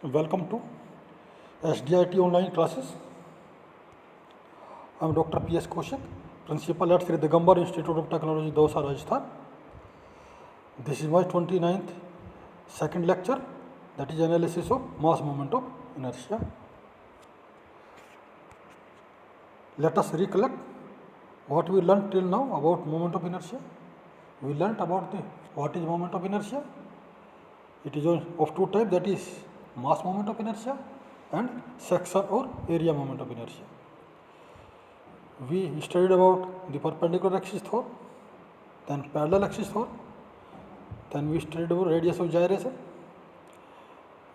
Welcome to SDIT online classes. I am Dr. P.S. Kaushik, Principal at Sri Digambar Institute of Technology, Dausa, Rajasthan. This is my 29th second lecture, that is analysis of mass moment of inertia. Let us recollect what we learnt till now about moment of inertia. We learnt about what is moment of inertia. It is of two types, that is mass moment of inertia and section or area moment of inertia. We studied about the perpendicular axis thought, then parallel axis thought, then we studied about radius of gyration.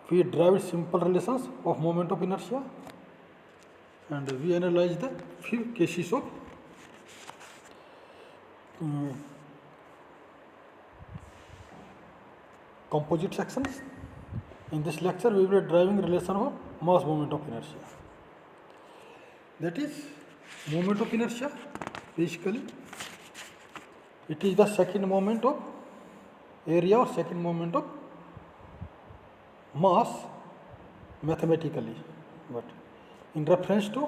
We derived simple relations of moment of inertia, and we analyzed the few cases of composite sections. In this lecture, we will be deriving relation of mass moment of inertia. That is, moment of inertia, basically, it is the second moment of area or second moment of mass mathematically. But in reference to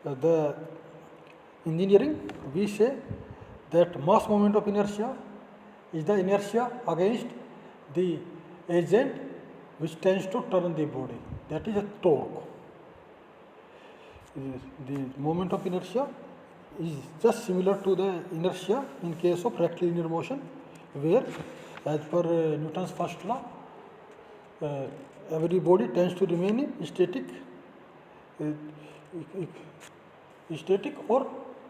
the engineering, we say that mass moment of inertia is the inertia against the agent which tends to turn the body, that is a torque. The moment of inertia is just similar to the inertia in case of rectilinear motion, where as per Newton's first law, every body tends to remain in static or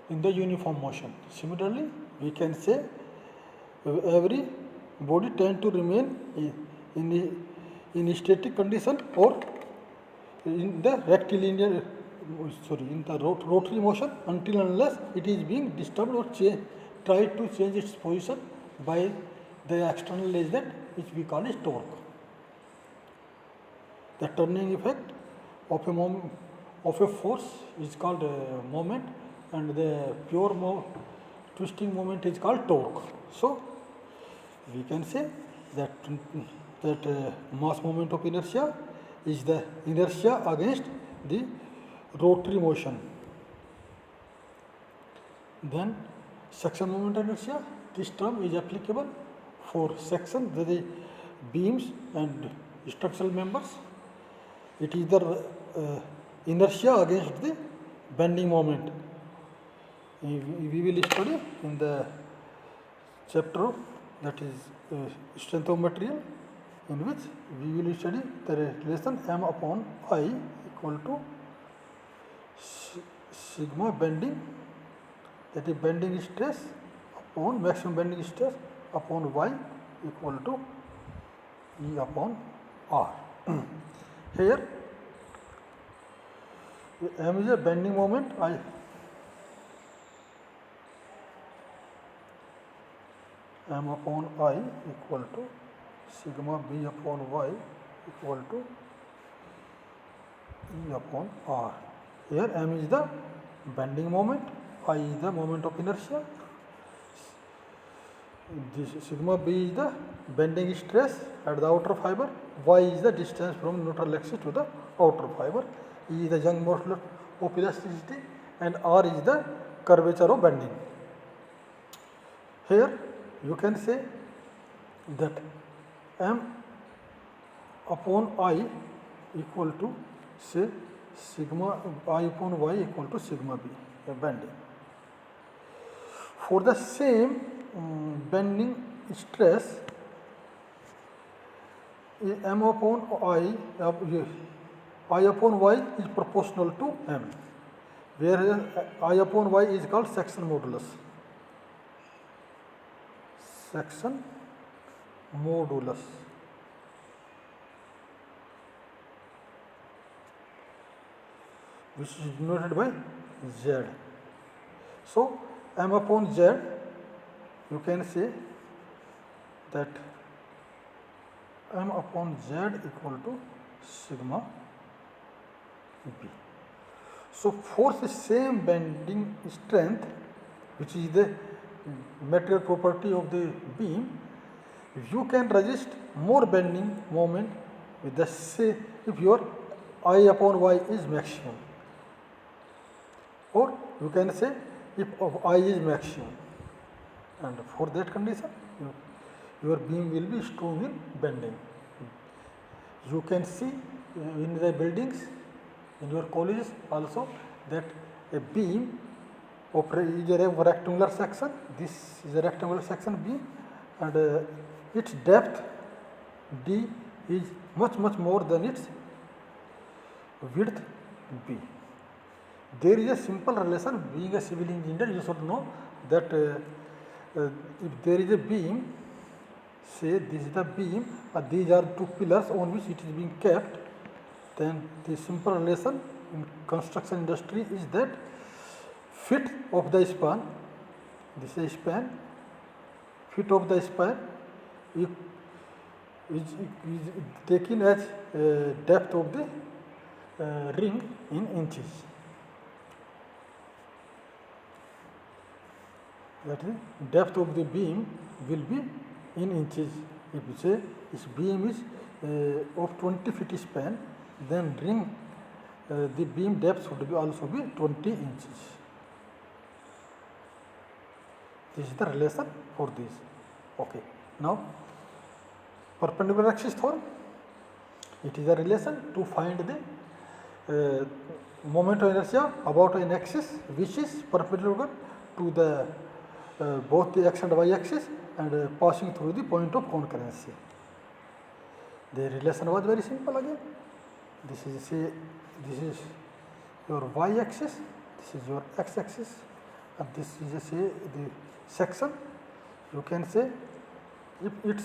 in the uniform motion. Similarly, we can say every body tends to remain in static condition or in the rectilinear, in the rotary motion until unless it is being disturbed or tried to change its position by the external agent, which we call as torque. The turning effect of a force is called moment, and the pure twisting moment is called torque. So we can say that mass moment of inertia is the inertia against the rotary motion. Then section moment of inertia, this term is applicable for sections, that is beams and structural members. It is the inertia against the bending moment. We will study in the chapter that is strength of material, in which we will study the relation M upon I equal to sigma bending, that is bending stress upon maximum bending stress upon Y equal to E upon R. Here M is a bending moment, M upon I equal to sigma B upon Y equal to E upon R. Here M is the bending moment, I is the moment of inertia, this sigma B is the bending stress at the outer fiber, Y is the distance from neutral axis to the outer fiber, E is the Young modulus of elasticity, and R is the curvature of bending. Here you can say that M upon I equal to, say, sigma I upon Y equal to sigma B, bending. For the same bending stress, M upon I upon Y is proportional to M, where I upon Y is called section modulus. Section modulus. Which is denoted by Z. So M upon Z, you can say that M upon Z equal to sigma B. So for the same bending strength, which is the material property of the beam, you can resist more bending moment with the say if your I upon y is maximum, or you can say if of I is maximum, and for that condition your beam will be strong in bending. You can see in the buildings, in your colleges also, that a beam is a rectangular section. This is a rectangular section beam, and its depth d is much more than its width b. There is a simple relation. Being a civil engineer, you should know that if there is a beam, say this is the beam, these are two pillars on which it is being kept, then the simple relation in construction industry is that fit of the span, this is span, fit of the span is taken as depth of the ring in inches. That is, depth of the beam will be in inches. If you say this beam is of 20 feet span, then ring the beam depth should be also be 20 inches. This is the relation for this. Okay. Now, perpendicular axis theorem. It is a relation to find the moment of inertia about an axis which is perpendicular to the both the x and y axis and passing through the point of concurrency. The relation was very simple again. This is your y axis, this is your x axis, and this is the section. You can say if its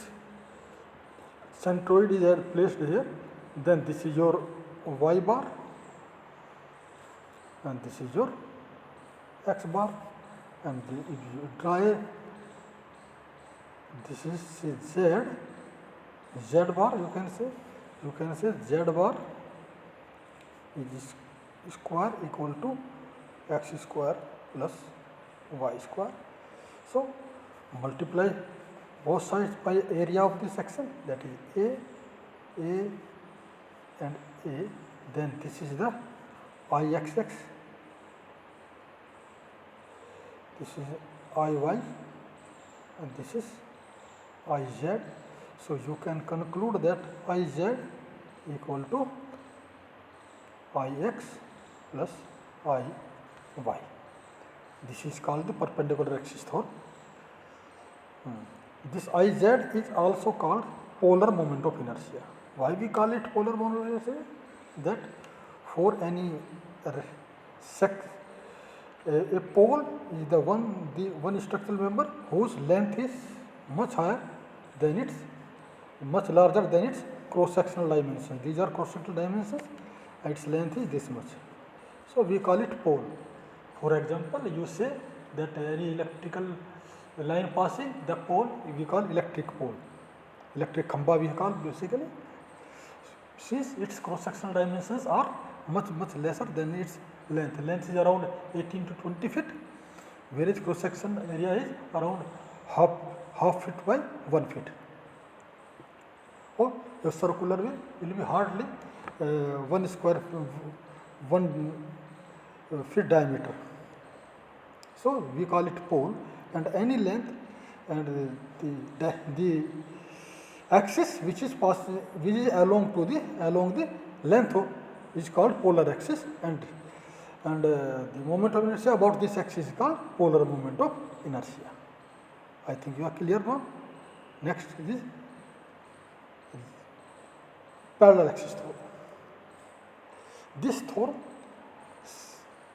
centroid is placed here, then this is your y bar and this is your x bar, and if you draw this is z bar, you can say z bar is square equal to x square plus y square. So multiply both sides by area of the section, that is A and A, then this is the IXX, this is IY and this is IZ. So you can conclude that IZ equal to IX plus IY. This is called the perpendicular axis theorem. This IZ is also called polar moment of inertia. Why we call it polar moment of inertia? That for any a pole is the one structural member whose length is much higher than its, much larger than its cross-sectional dimensions. These are cross-sectional dimensions, and its length is this much. So we call it pole. For example, you say that any electrical line passing the pole, we call electric pole. Electric khamba we call basically, since its cross-sectional dimensions are much lesser than its length. Length is around 18 to 20 feet, whereas cross-section area is around half feet by 1 feet. Or a circular will be hardly 1 feet diameter. So we call it pole, and any length and the axis which is along the length is called polar axis, and the moment of inertia about this axis is called polar moment of inertia. I think you are clear now. Next is parallel axis theorem. This theorem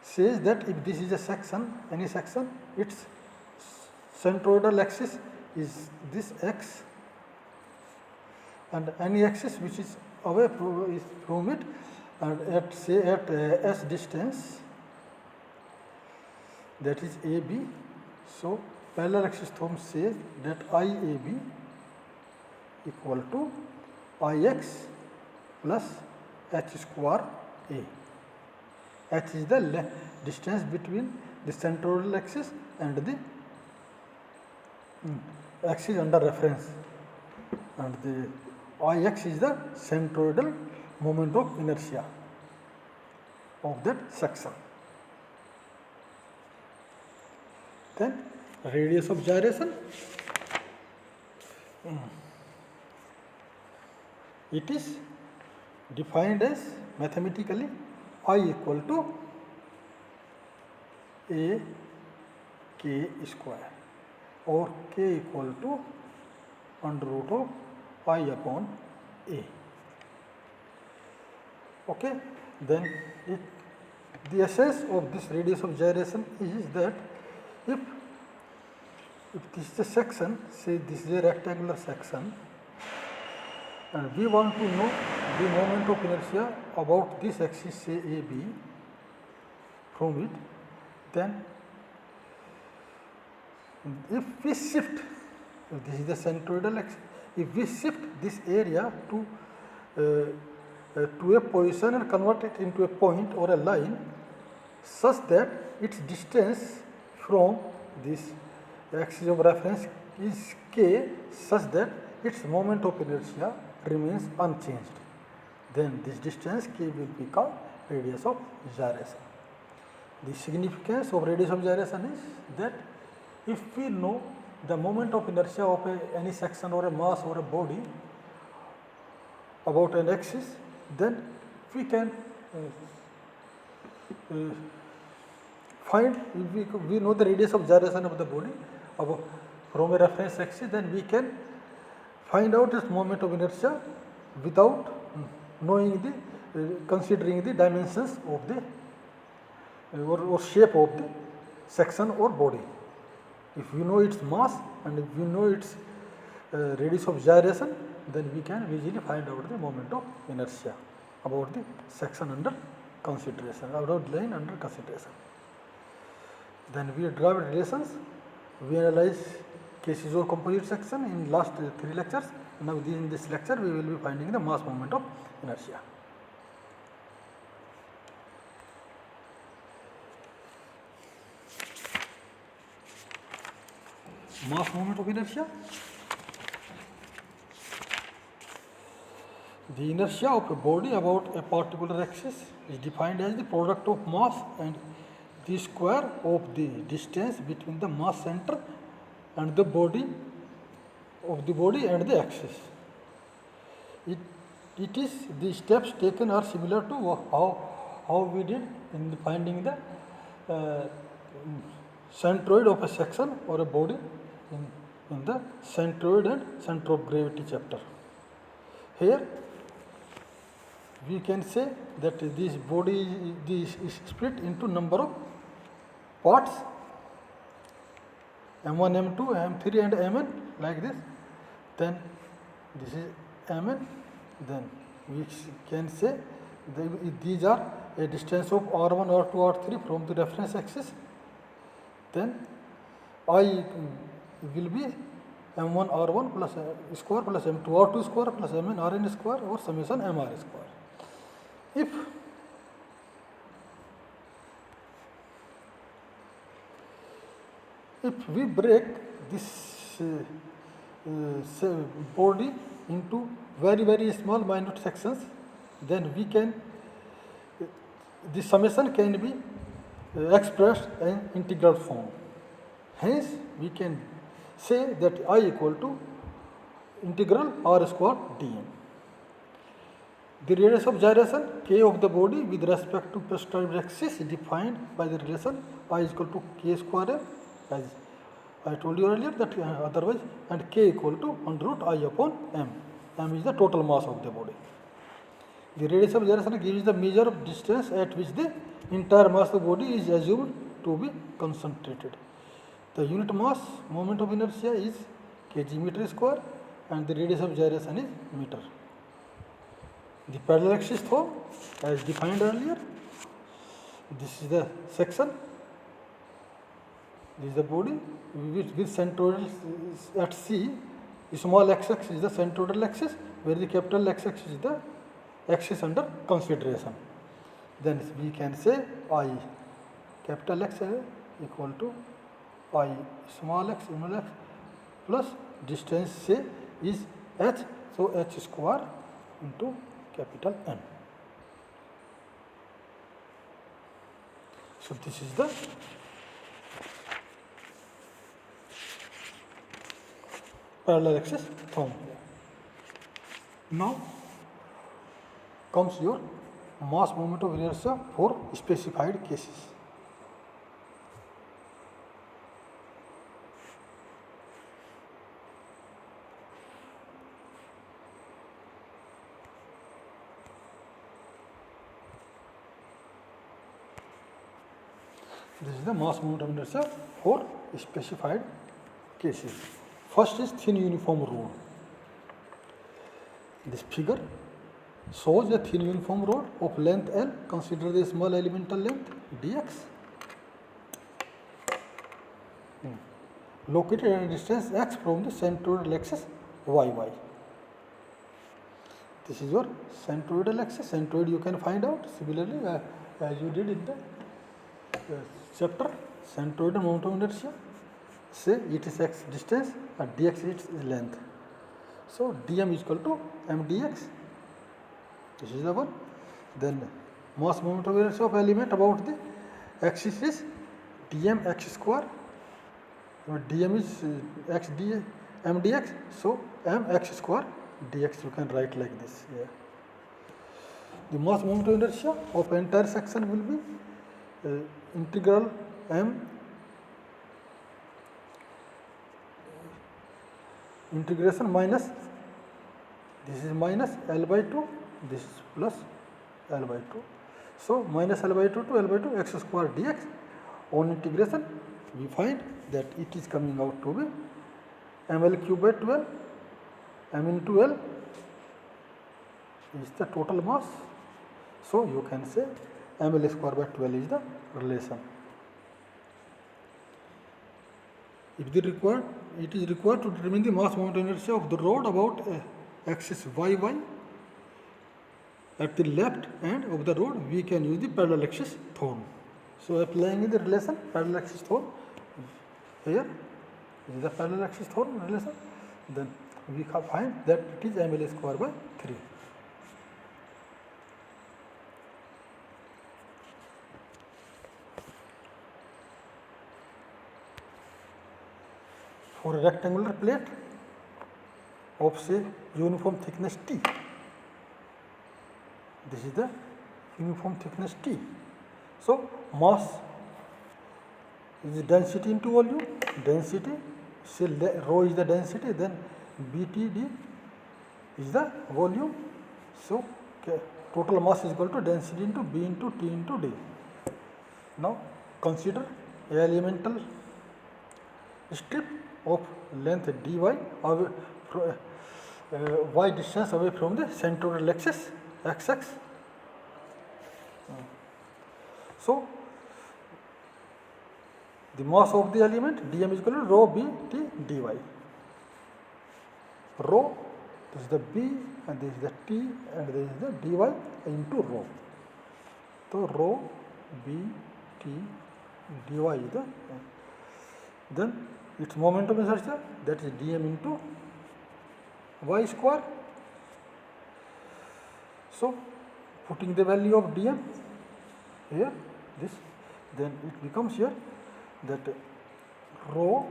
says that if this is a section, any section, its centroidal axis is this x, and any axis which is away from it, and at s distance, that is AB. So parallel axis theorem says that IAB equal to IX plus h square A. H is the distance between the centroidal axis and the axis under reference, and the Ix is the centroidal moment of inertia of that section. Then radius of gyration, it is defined as mathematically I equal to a k square or k equal to under root of I upon a. Okay, then the essence of this radius of gyration is that if this is a section, say this is a rectangular section, and we want to know the moment of inertia about this axis, say AB, from it, then if we shift, if this is the centroidal axis, if we shift this area to a position and convert it into a point or a line such that its distance from this axis of reference is k, such that its moment of inertia remains unchanged, then this distance k will be called radius of gyration. The significance of radius of gyration is that if we know the moment of inertia of any section or a mass or a body about an axis, then we can find, if we know the radius of gyration of the body from a reference axis, then we can find out its moment of inertia without knowing considering the dimensions of the or shape of the section or body. If we know its mass and if we know its radius of gyration, then we can easily find out the moment of inertia about the section under consideration, about the line under consideration. Then we draw relations, we analyze cases of composite section in last 3 lectures. Now in this lecture we will be finding the mass moment of inertia. Mass moment of inertia. The inertia of a body about a particular axis is defined as the product of mass and the square of the distance between the mass center and the body of the body and the axis. It is the steps taken are similar to how we did in finding the centroid of a section or a body in the centroid and center of gravity chapter. Here we can say that this body is split into number of parts, M1, M2, M3 and Mn, like this. Then this is Mn. Then we can say these are a distance of R1, R2, R3 from the reference axis. Then I will be M1 R1 plus square plus M2 R2 square plus Mn Rn square or summation Mr square. If we break this body into very small minute sections, then we can the summation can be expressed in integral form. Hence we can say that I equal to integral r square dm. The radius of gyration k of the body with respect to prescribed axis is defined by the relation I is equal to k square m, as I told you earlier, that otherwise, and k equal to under root I upon m. M is the total mass of the body. The radius of gyration gives the measure of distance at which the entire mass of the body is assumed to be concentrated. The unit mass moment of inertia is kg meter square and the radius of gyration is meter. The parallel axis form as defined earlier, this is the section, this is the body with centroidal at C, small x-axis is the centroidal axis, where the capital x-axis is the axis under consideration. Then we can say I capital X equal to I small x plus distance say is h so h square into capital N. So this is the parallel axis found. Now comes your mass moment of inertia for specified cases. This is the mass moment of inertia for specified cases. First is thin uniform rod. This figure shows a thin uniform rod of length L. Consider the small elemental length dx located at a distance x from the centroidal axis yy. This is your centroidal axis. Centroid you can find out similarly as you did in the chapter. Centroidal moment of inertia, say it is x distance and dx is length. So dm is equal to m dx. This is the one. Then mass moment of inertia of element about the axis is dm x square. Dm is x d m dx. So m x square dx you can write like this. Yeah. The mass moment of inertia of entire section will be integral m integration minus, this is minus L by 2, this is plus L by 2. So minus L by 2 to L by 2 x square dx. On integration we find that it is coming out to be ml cube by 12, m into L is the total mass. So you can say ml square by 12 is the relation. If the required, it is required to determine the mass moment of inertia of the rod about axis yy. At the left end of the rod, we can use the parallel axis thorn. So applying the relation parallel axis thorn here, this is the parallel axis thorn relation. Then we find that it is ml square by 3. For a rectangular plate of say uniform thickness T, this is the uniform thickness T. So mass is density into volume, density, say rho is the density, then BTD is the volume. So total mass is equal to density into B into T into D. Now consider a elemental strip of length dy y distance away from the centroidal axis xx. So the mass of the element dm is equal to rho b t dy. Rho, this is the b and this is the t and this is the dy into rho. So rho b t dy is the then its momentum inertia, that is dm into y square. So putting the value of dm here, this, then it becomes here that rho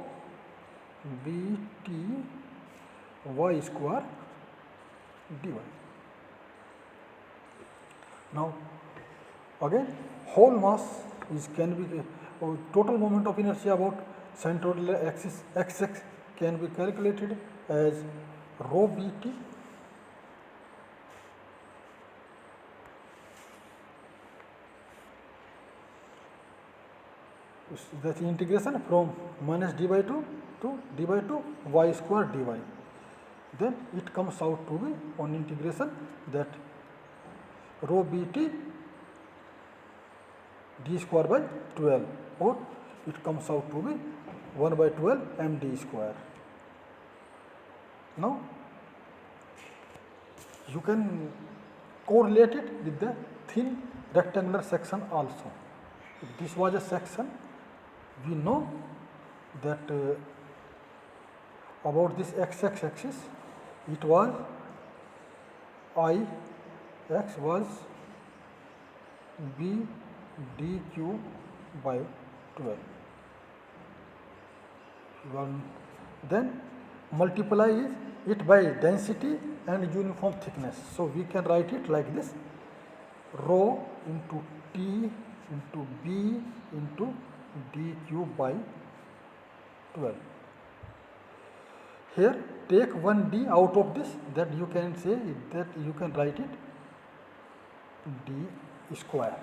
b t y square dy. Now again whole mass is can be total moment of inertia about centroidal axis xx can be calculated as rho bt that is integration from minus d by 2 to d by 2 y square dy. Then it comes out to be on integration that rho bt d square by 12, or it comes out to be 1 by 12 md square. Now you can correlate it with the thin rectangular section also. If this was a section, we know that about this x axis it was I x was b d cube by 12. Then multiply it by density and uniform thickness. So we can write it like this: rho into T into B into d cube by 12. Here take one d out of this, that you can say that you can write it d square.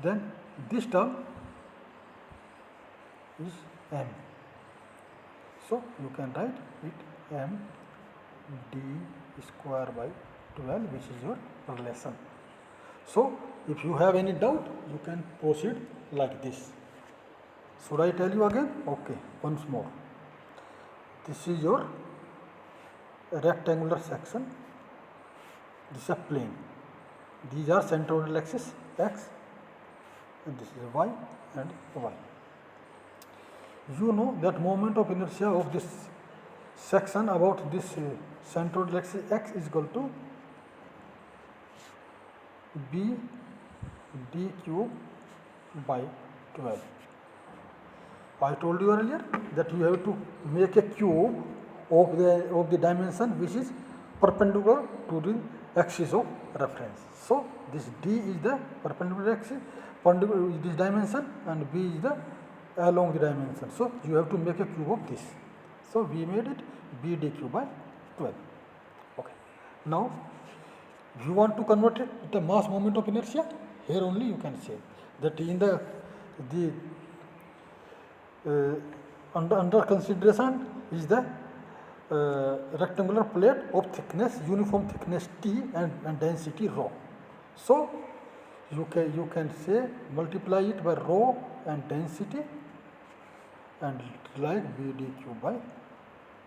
Then this term is m. So you can write it m d square by 12, which is your relation. So if you have any doubt, you can proceed like this. Should I tell you again? Okay, once more. This is your rectangular section. This is a plane. These are centroidal axis x, and this is y and y. You know that moment of inertia of this section about this centroidal axis x is equal to b d cube by 12. I told you earlier that you have to make a cube of the dimension which is perpendicular to the axis of reference. So this d is the perpendicular axis, perpendicular is this dimension, and b is the along the dimension. So you have to make a cube of this. So we made it b d cube by 12. Okay. Now if you want to convert it to the mass moment of inertia, here only you can say that in the under consideration is the rectangular plate of thickness, uniform thickness T and density rho. So you can say multiply it by rho and density and like b d cube by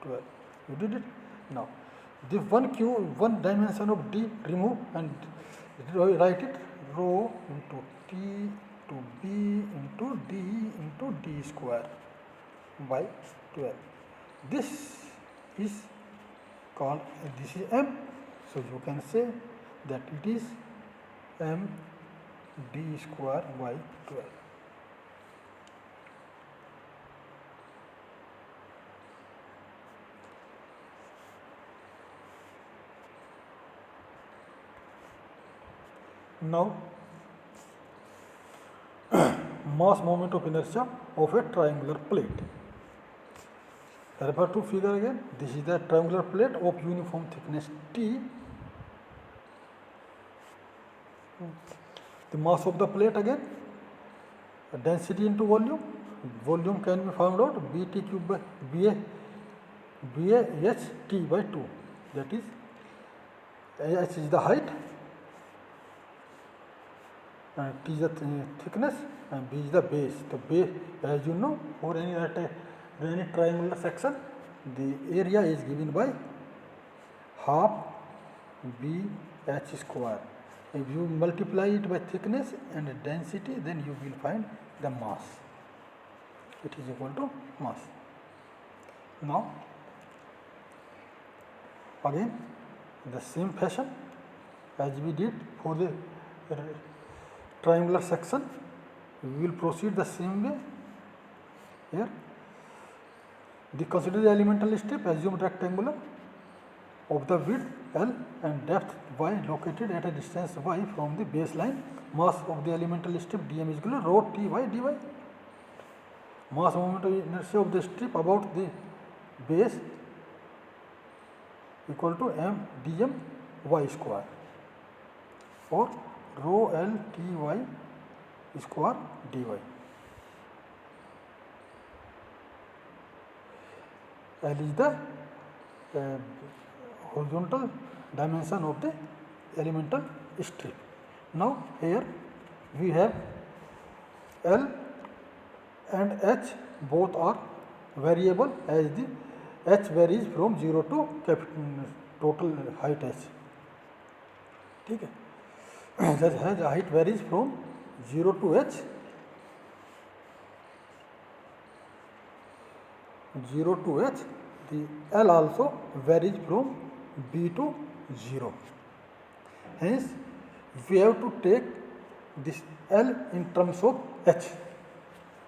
12. You did it. Now this one dimension of d remove and write it rho into T to b into d square by 12. This is called, this is m. So you can say that it is m d square by 12. Now mass moment of inertia of a triangular plate. Refer to figure again. This is the triangular plate of uniform thickness T. The mass of the plate again, density into volume. Volume can be found out b t cube by h t by 2. That is, h is the height, and t is the thickness, and b is the base. The base, as you know, for any triangular section, the area is given by half b h square. If you multiply it by thickness and density, then you will find the mass. It is equal to mass. Now, again, the same fashion as we did for the triangular section, we will proceed the same way. Here, consider the elemental strip, assume rectangular, of the width L and depth y located at a distance y from the baseline. Mass of the elemental strip dm is equal to rho T y dy. Mass moment of inertia of the strip about the base equal to m dm y square, or rho L T y square dy. L is the horizontal dimension of the elemental strip. Now here we have L and H both are variable, as the H varies from 0 to total height H. ठीक है, that has height varies from 0 to H, 0 to H. The L also varies from B to 0. Hence, we have to take this L in terms of H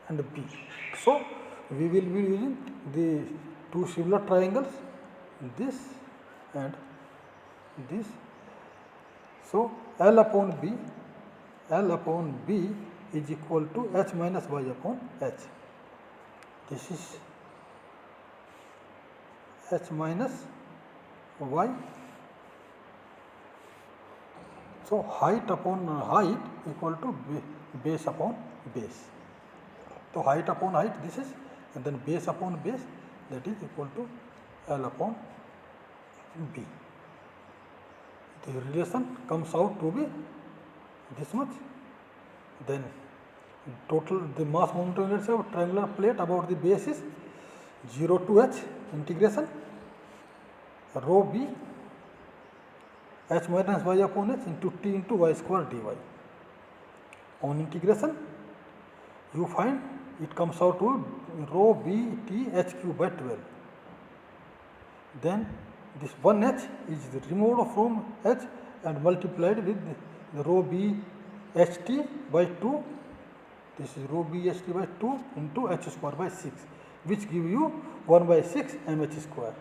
and B. So, we will be using the two similar triangles, this and this. So, L upon B is equal to H minus Y upon H. This is H minus Y. So, height upon height equal to base upon base. So, height upon height this is, and then base upon base, that is equal to L upon B. The relation comes out to be this much. Then total the mass moment of inertia of triangular plate about the base is 0 to H integration rho B H minus Y upon H into T into Y square dy. On integration, you find it comes out to rho B T H cube by 12. Then this 1H is removed from H and multiplied with the rho B H T by 2. This is rho B H T by 2 into H square by 6, which give you 1 by 6 mH square.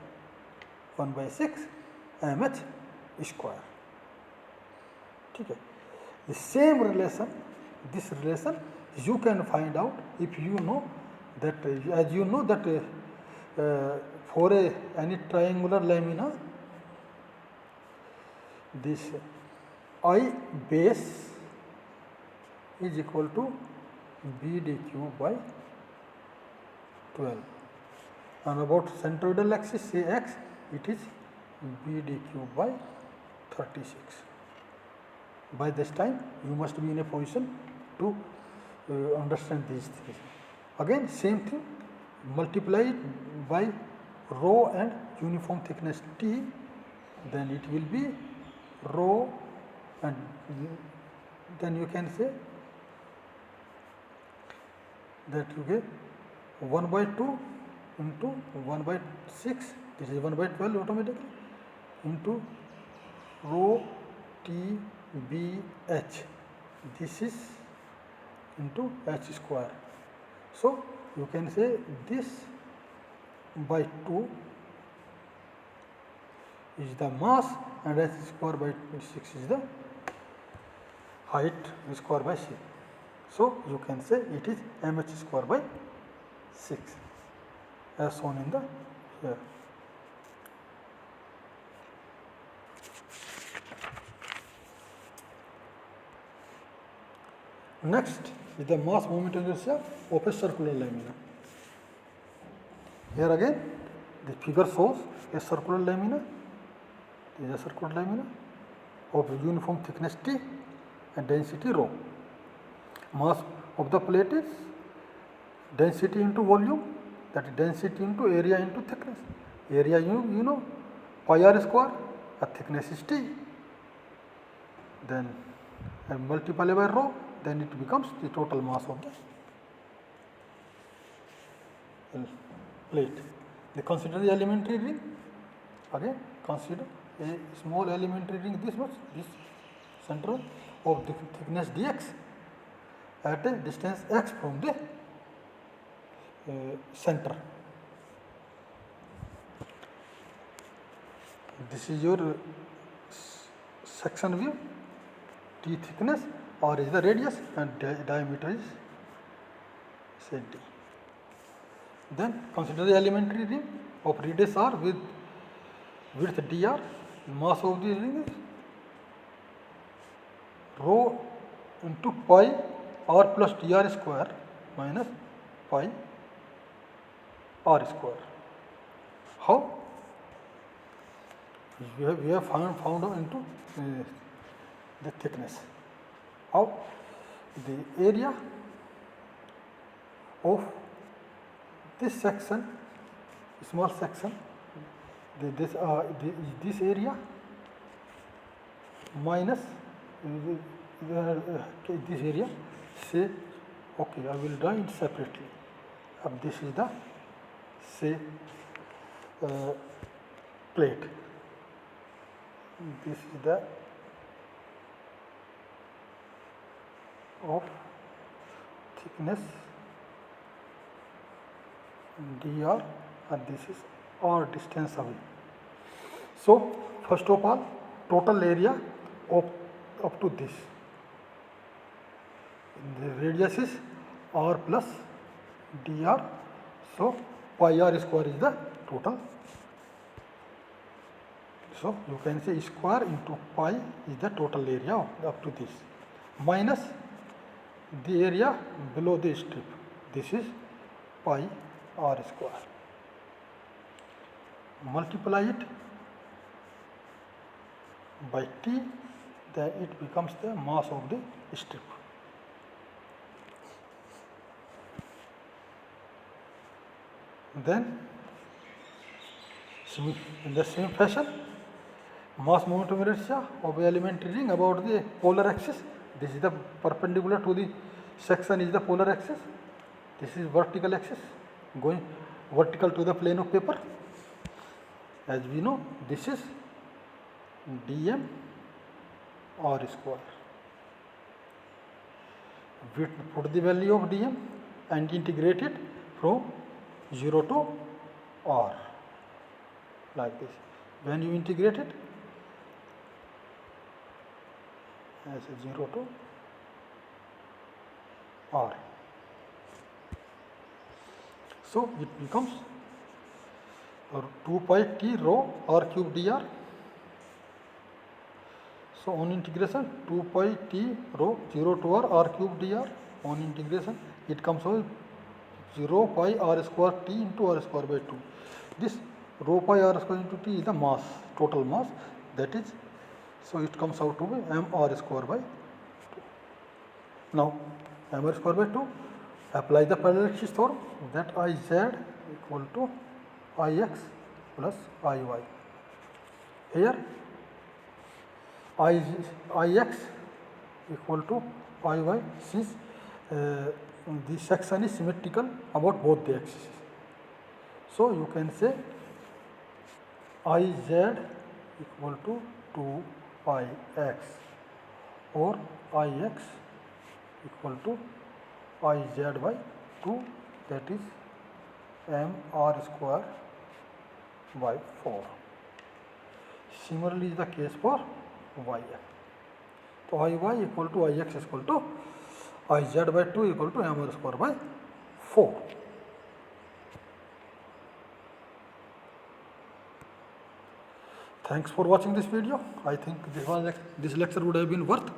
1 by 6 mH square. Okay. The same relation, this relation you can find out if you know that, as you know that for any triangular lamina, this I base is equal to BD cube by 12, and about centroidal axis say x, it is BD cube by 36. By this time you must be in a position to understand these things. Again same thing, multiply it by rho and uniform thickness T, then it will be rho, and then you can say that you get 1 by 2 into 1 by 6, this is 1 by 12 automatically, into rho T B H, this is into H square. So, you can say this by 2 is the mass and H square by 6 is the height square by 6. So, you can say it is mH square by 6 as shown in the here. Next is the mass moment inertia of a circular lamina. Here again the figure shows a circular lamina. This is a circular lamina of uniform thickness T and density rho. Mass of the plate is density into volume, that is density into area into thickness. Area you know pi r square, a thickness is T, then multiply by rho, then it becomes the total mass of the plate. Consider the elementary ring. Again consider a small elementary ring this much, this center of the thickness dx at a distance x from the center. This is your section view. T thickness or is the radius and diameter is say d. Then consider the elementary ring of radius r with width dr. Mass of the ring is rho into pi r plus dr square minus pi r square. How? We have found out into the thickness. How? The area of this section, small section, this area minus this area, say, okay, I will draw it separately. This is the say plate. this is the of thickness dr and this is r distance away. So first of all total area of up to this, the radius is r plus dr, so pi r square is the total. So you can say square into pi is the total area up to this, minus the area below the strip, this is pi r square. Multiply it by T, then it becomes the mass of the strip. Then in the same fashion, mass moment of inertia of the elementary ring about the polar axis. This is the perpendicular to the section is the polar axis. This is vertical axis going vertical to the plane of paper. As we know, this is dm r square. We put the value of dm and integrate it from 0 to r like this. When you integrate it as 0 to r, so it becomes 2 pi t rho r cube dr. So on integration 2 pi t rho 0 to r cube dr, on integration it comes out 0 pi r square t into r square by 2. This rho pi r square into t is the mass, total mass, that is, so it comes out to be m r square by 2. Now m r square by 2, apply the parallel theorem that Iz equal to Ix plus Iy. Here Ix equal to Iy, since the section is symmetrical about both the axes. So you can say Iz equal to 2 pi x or Ix equal to Iz by 2, that is m r square by 4. Similarly is the case for Yn. So Iy equal to Ix equal to Iz by 2 equal to m r square by 4. Thanks for watching this video. I think this lecture would have been worth.